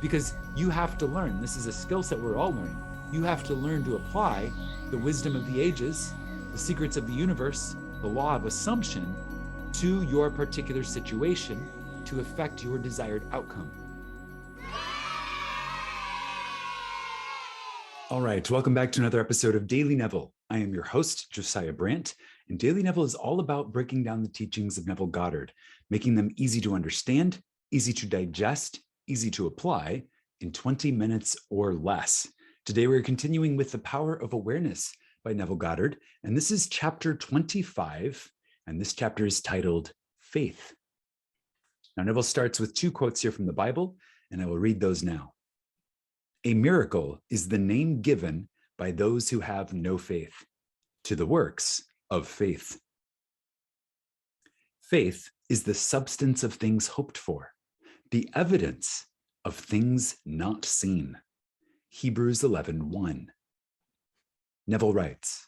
because you have to learn. This is a skill set we're all learning. You have to learn to apply the wisdom of the ages, the secrets of the universe, the law of assumption to your particular situation to affect your desired outcome. All right, welcome back to another episode of Daily Neville. I am your host, Josiah Brandt, and Daily Neville is all about breaking down the teachings of Neville Goddard, making them easy to understand, easy to digest, easy to apply in 20 minutes or less. Today, we're continuing with The Power of Awareness by Neville Goddard, and this is chapter 25, and this chapter is titled Faith. Now, Neville starts with two quotes here from the Bible, and I will read those now. A miracle is the name given by those who have no faith to the works of faith. Faith is the substance of things hoped for, the evidence of things not seen. Hebrews 11:1. Neville writes,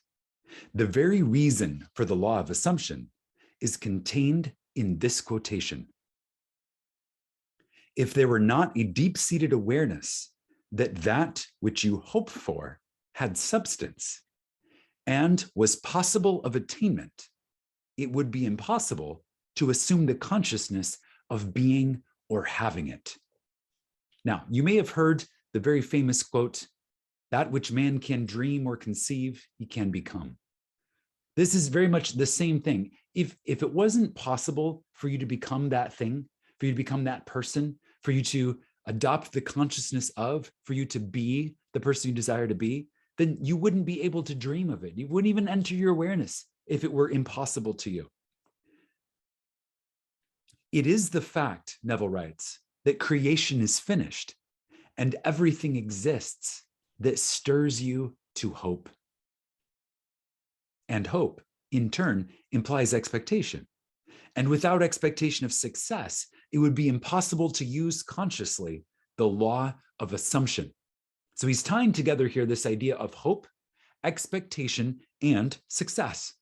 the very reason for the law of assumption is contained in this quotation. If there were not a deep-seated awareness that which you hope for had substance and was possible of attainment, it would be impossible to assume the consciousness of being or having it. Now, you may have heard the very famous quote, that which man can dream or conceive, he can become. This is very much the same thing. If it wasn't possible for you to become that thing, for you to become that person, for you to adopt the consciousness of, for you to be the person you desire to be, then you wouldn't be able to dream of it. You wouldn't even enter your awareness if it were impossible to you. It is the fact, Neville writes, that creation is finished and everything exists that stirs you to hope. And hope, in turn, implies expectation. And without expectation of success, it would be impossible to use consciously the law of assumption. So he's tying together here this idea of hope, expectation, and success.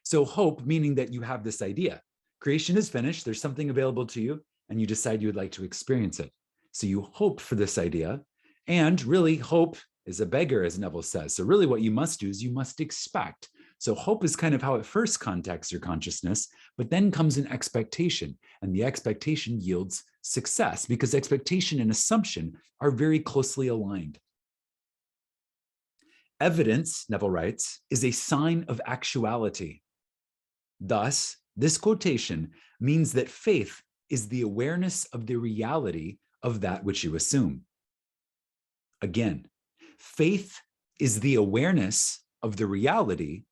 So hope, meaning that you have this idea. Creation is finished, there's something available to you, and you decide you would like to experience it. So you hope for this idea, and really hope is a beggar, as Neville says. So really what you must do is you must expect. So hope is kind of how it first contacts your consciousness, but then comes an expectation, and the expectation yields success because expectation and assumption are very closely aligned. Evidence, Neville writes, is a sign of actuality. Thus, this quotation means that faith is the awareness of the reality of that which you assume. Again, faith is the awareness of the reality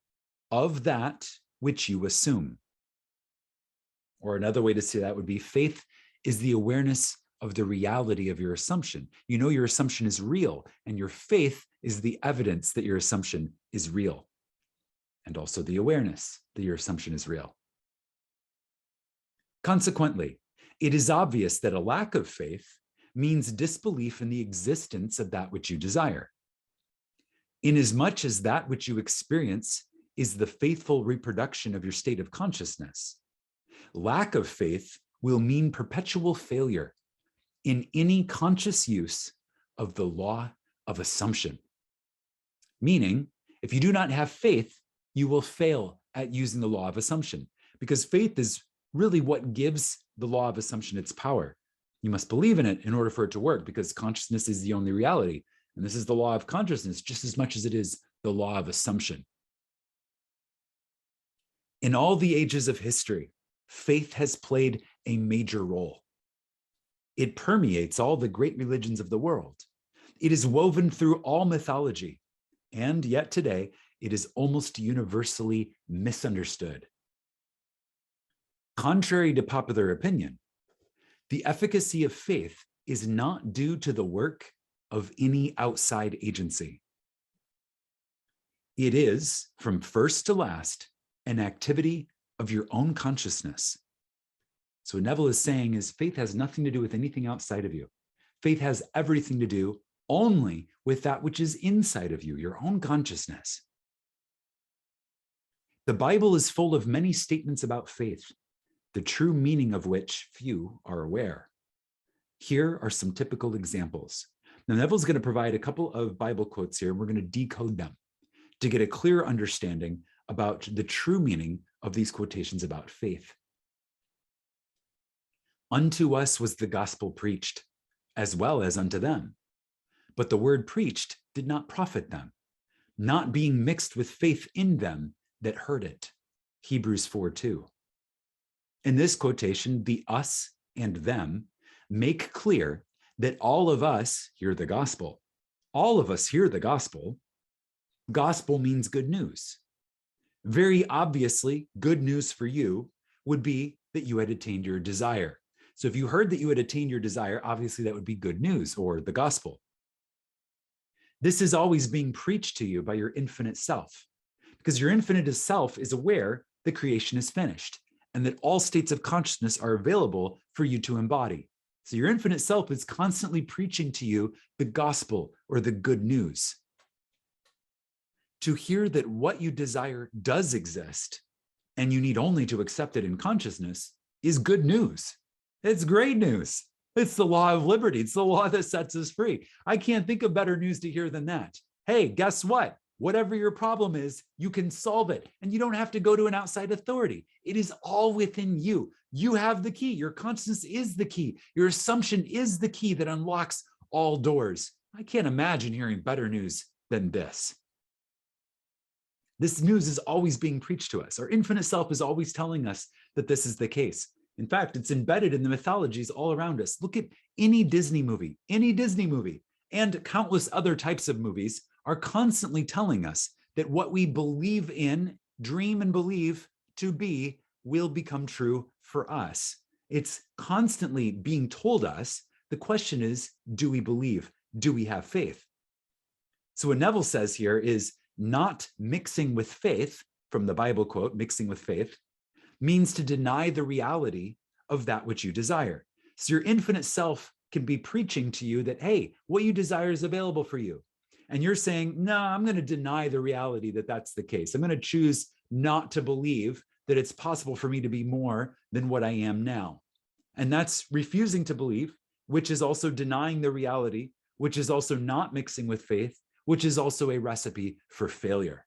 of that which you assume. Or another way to say that would be faith is the awareness of the reality of your assumption. You know your assumption is real, and your faith is the evidence that your assumption is real, and also the awareness that your assumption is real. Consequently, it is obvious that a lack of faith means disbelief in the existence of that which you desire. Inasmuch as that which you experience is the faithful reproduction of your state of consciousness, lack of faith will mean perpetual failure in any conscious use of the law of assumption. Meaning, if you do not have faith, you will fail at using the law of assumption, because faith is really what gives the law of assumption its power. You must believe in it in order for it to work, because consciousness is the only reality. And this is the law of consciousness just as much as it is the law of assumption. In all the ages of history, faith has played a major role. It permeates all the great religions of the world. It is woven through all mythology, and yet today it is almost universally misunderstood. Contrary to popular opinion, the efficacy of faith is not due to the work of any outside agency. It is, from first to last, an activity of your own consciousness. So what Neville is saying is faith has nothing to do with anything outside of you. Faith has everything to do only with that which is inside of you, your own consciousness. The Bible is full of many statements about faith, the true meaning of which few are aware. Here are some typical examples. Now, Neville's going to provide a couple of Bible quotes here, and we're going to decode them to get a clear understanding about the true meaning of these quotations about faith. Unto us was the gospel preached, as well as unto them. But the word preached did not profit them, not being mixed with faith in them that heard it. Hebrews 4:2. In this quotation, the us and them make clear that all of us hear the gospel. All of us hear the gospel. Gospel means good news. Very obviously, good news for you would be that you had attained your desire. So if you heard that you had attained your desire, obviously that would be good news, or the gospel. This is always being preached to you by your infinite self, because your infinite self is aware that creation is finished and that all states of consciousness are available for you to embody. So your infinite self is constantly preaching to you the gospel or the good news. To hear that what you desire does exist and you need only to accept it in consciousness is good news. It's great news. It's the law of liberty. It's the law that sets us free. I can't think of better news to hear than that. Hey, guess what? Whatever your problem is, you can solve it. And you don't have to go to an outside authority. It is all within you. You have the key. Your consciousness is the key. Your assumption is the key that unlocks all doors. I can't imagine hearing better news than this. This news is always being preached to us. Our infinite self is always telling us that this is the case. In fact, it's embedded in the mythologies all around us. Look at any Disney movie, and countless other types of movies are constantly telling us that what we believe in, dream and believe to be will become true for us. It's constantly being told us. The question is, do we believe? Do we have faith? So what Neville says here is not mixing with faith, from the Bible quote, mixing with faith, means to deny the reality of that which you desire. So your infinite self can be preaching to you that, hey, what you desire is available for you. And you're saying, no, I'm going to deny the reality that that's the case. I'm going to choose not to believe that it's possible for me to be more than what I am now. And that's refusing to believe, which is also denying the reality, which is also not mixing with faith, which is also a recipe for failure.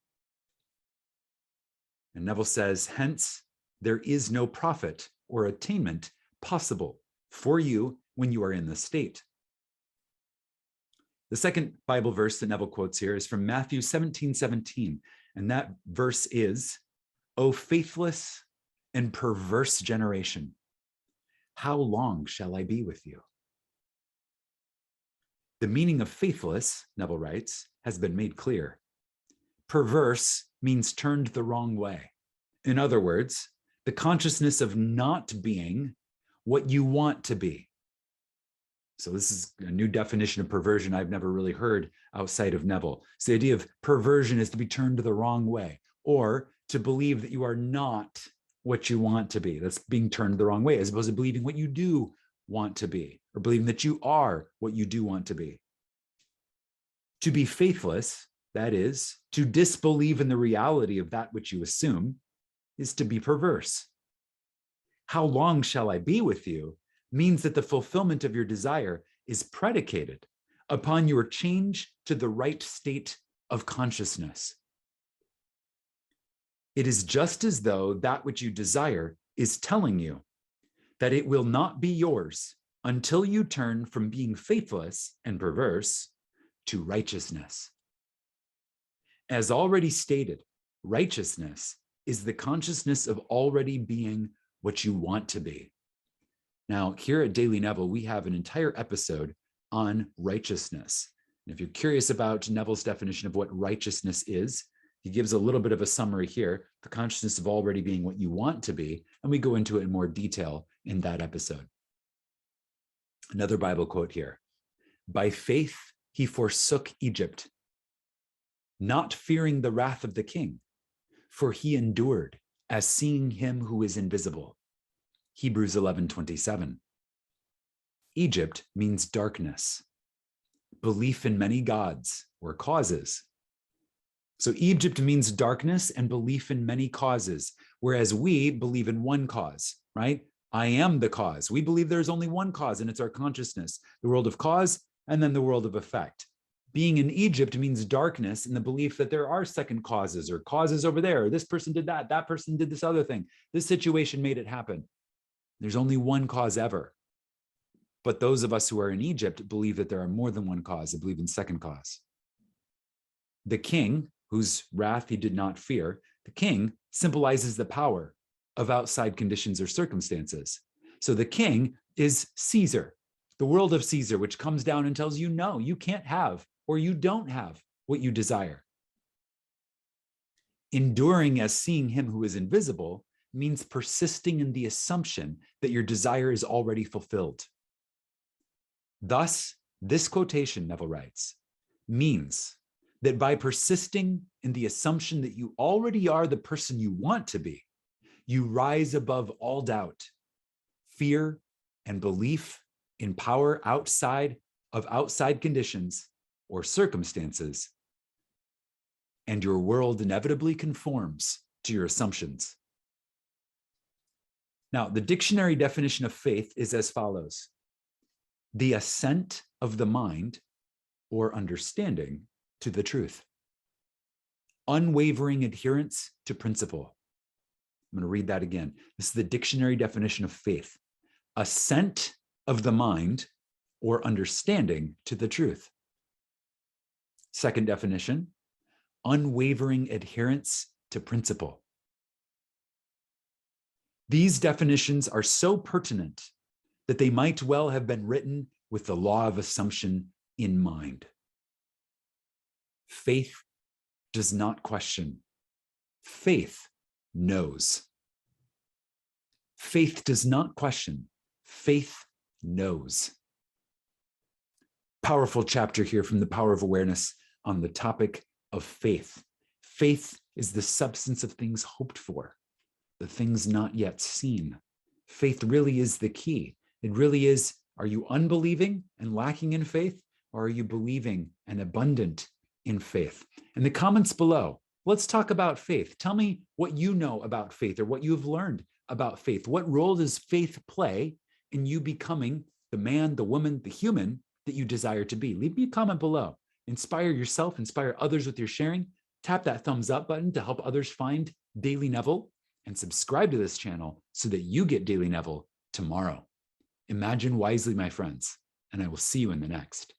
And Neville says, hence, there is no profit or attainment possible for you when you are in this state. The second Bible verse that Neville quotes here is from Matthew 17:17, and that verse is, O faithless and perverse generation, how long shall I be with you? The meaning of faithless, Neville writes, has been made clear. Perverse means turned the wrong way. In other words, the consciousness of not being what you want to be. So this is a new definition of perversion I've never really heard outside of Neville. So the idea of perversion is to be turned the wrong way, or to believe that you are not what you want to be. That's being turned the wrong way, as opposed to believing what you do want to be, or believing that you are what you do want to be. To be faithless, that is, to disbelieve in the reality of that which you assume, is to be perverse. How long shall I be with you means that the fulfillment of your desire is predicated upon your change to the right state of consciousness. It is just as though that which you desire is telling you that it will not be yours until you turn from being faithless and perverse to righteousness. As already stated, righteousness is the consciousness of already being what you want to be. Now, here at Daily Neville, we have an entire episode on righteousness. And if you're curious about Neville's definition of what righteousness is, he gives a little bit of a summary here, the consciousness of already being what you want to be, and we go into it in more detail in that episode. Another Bible quote here. By faith, he forsook Egypt, not fearing the wrath of the king, for he endured as seeing him who is invisible. Hebrews 11:27. Egypt means darkness, belief in many gods or causes. So Egypt means darkness and belief in many causes, whereas we believe in one cause, right? I am the cause. We believe there's only one cause, and it's our consciousness, the world of cause, and then the world of effect. Being in Egypt means darkness in the belief that there are second causes or causes over there. This person did that. That person did this other thing. This situation made it happen. There's only one cause ever. But those of us who are in Egypt believe that there are more than one cause. They believe in second cause. The king, whose wrath he did not fear, the king symbolizes the power of outside conditions or circumstances. So the king is Caesar, the world of Caesar, which comes down and tells you, no, you can't have, or you don't have what you desire. Enduring as seeing him who is invisible means persisting in the assumption that your desire is already fulfilled. Thus, this quotation, Neville writes, means that by persisting in the assumption that you already are the person you want to be, you rise above all doubt, fear, and belief in power outside conditions or circumstances, and your world inevitably conforms to your assumptions. Now, the dictionary definition of faith is as follows: the assent of the mind or understanding to the truth, unwavering adherence to principle. I'm going to read that again. This is the dictionary definition of faith: assent of the mind or understanding to the truth. Second definition: unwavering adherence to principle. These definitions are so pertinent that they might well have been written with the law of assumption in mind. Faith does not question. Faith knows. Faith does not question. Faith knows. Powerful chapter here from the Power of Awareness on the topic of faith. Faith is the substance of things hoped for, the things not yet seen. Faith really is the key. It really is, are you unbelieving and lacking in faith, or are you believing and abundant in faith? In the comments below, let's talk about faith. Tell me what you know about faith or what you've learned about faith. What role does faith play in you becoming the man, the woman, the human that you desire to be? Leave me a comment below. Inspire yourself, inspire others with your sharing. Tap that thumbs up button to help others find Daily Neville, and subscribe to this channel so that you get Daily Neville tomorrow. Imagine wisely, my friends, and I will see you in the next.